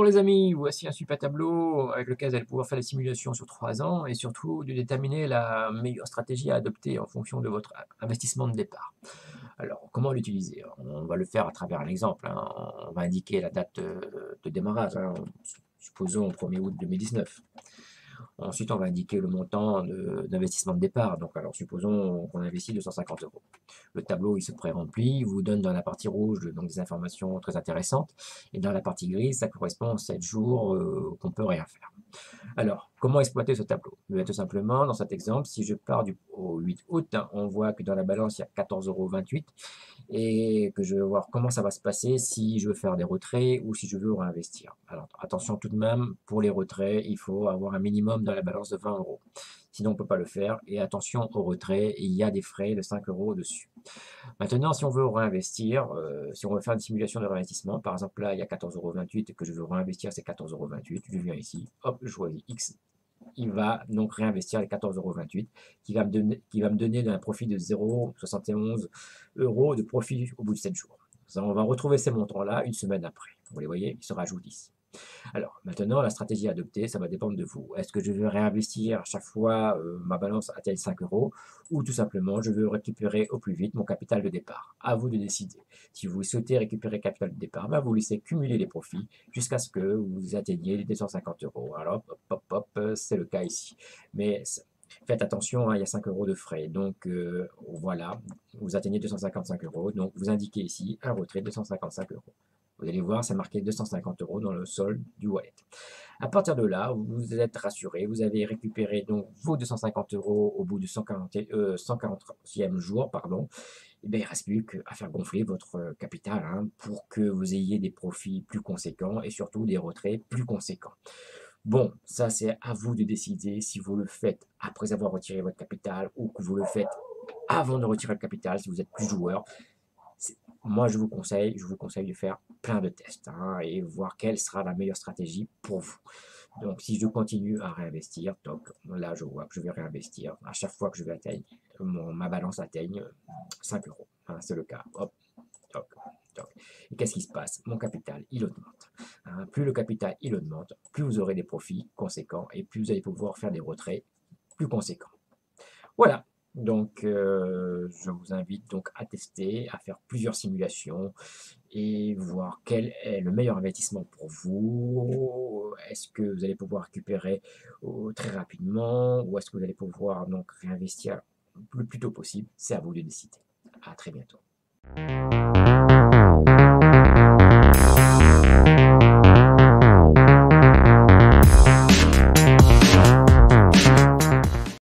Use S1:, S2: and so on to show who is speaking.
S1: les amis, voici un super tableau avec lequel vous allez pouvoir faire des simulations sur 3 ans et surtout de déterminer la meilleure stratégie à adopter en fonction de votre investissement de départ. Alors, comment l'utiliser? On va le faire à travers un exemple, hein. On va indiquer la date de démarrage, hein, supposons au 1er août 2019. Ensuite, on va indiquer le montant d'investissement de départ. Donc, alors, supposons qu'on investit 250 euros. Le tableau, il se pré-remplit, il vous donne dans la partie rouge donc, des informations très intéressantes. Et dans la partie grise, ça correspond aux 7 jours qu'on peut rien faire. Alors, comment exploiter ce tableau? Tout simplement, dans cet exemple, si je pars au 8 août, hein, on voit que dans la balance, il y a 14,28 € et que je vais voir comment ça va se passer si je veux faire des retraits ou si je veux réinvestir. Alors, attention tout de même, pour les retraits, il faut avoir un minimum dans la balance de 20 euros. Sinon, on ne peut pas le faire. Et attention au retrait, il y a des frais de 5 euros dessus. Maintenant, si on veut réinvestir, si on veut faire une simulation de réinvestissement, par exemple là, il y a 14,28 € et que je veux réinvestir ces 14,28 €, je viens ici, hop, je choisis X. Il va donc réinvestir les 14,28 € qui va me donner un profit de 0,71 € de profit au bout de 7 jours. Ça, on va retrouver ces montants-là une semaine après. Vous les voyez, ils se rajoutent ici. Alors, maintenant, la stratégie à adopter, ça va dépendre de vous. Est-ce que je veux réinvestir à chaque fois ma balance atteigne 5 euros ou tout simplement je veux récupérer au plus vite mon capital de départ? À vous de décider. Si vous souhaitez récupérer le capital de départ, ben vous laissez cumuler les profits jusqu'à ce que vous atteigniez les 250 euros. Alors, hop, hop, hop, c'est le cas ici. Mais faites attention, hein, il y a 5 euros de frais. Donc, voilà, vous atteignez 255 euros. Donc, vous indiquez ici un retrait de 255 euros. Vous allez voir, c'est marqué 250 euros dans le solde du wallet. À partir de là, vous êtes rassuré, vous avez récupéré donc vos 250 euros au bout du 140e jour, pardon. Et bien, il ne reste plus qu'à faire gonfler votre capital hein, pour que vous ayez des profits plus conséquents et surtout des retraits plus conséquents. Bon, ça c'est à vous de décider si vous le faites après avoir retiré votre capital ou que vous le faites avant de retirer le capital si vous êtes plus joueur. Moi, je vous conseille de faire plein de tests hein, et voir quelle sera la meilleure stratégie pour vous. Donc, si je continue à réinvestir, donc là, je vois que je vais réinvestir. À chaque fois que je vais atteindre, ma balance atteigne 5 euros. Hein, c'est le cas. Hop, toc, toc. Et qu'est-ce qui se passe? Mon capital, il augmente. Hein, plus le capital, il augmente, plus vous aurez des profits conséquents et plus vous allez pouvoir faire des retraits plus conséquents. Voilà, donc je vous invite donc à tester, à faire plusieurs simulations et voir quel est le meilleur investissement pour vous. Est-ce que vous allez pouvoir récupérer très rapidement ou est-ce que vous allez pouvoir donc réinvestir le plus tôt possible? C'est à vous de décider. À très bientôt.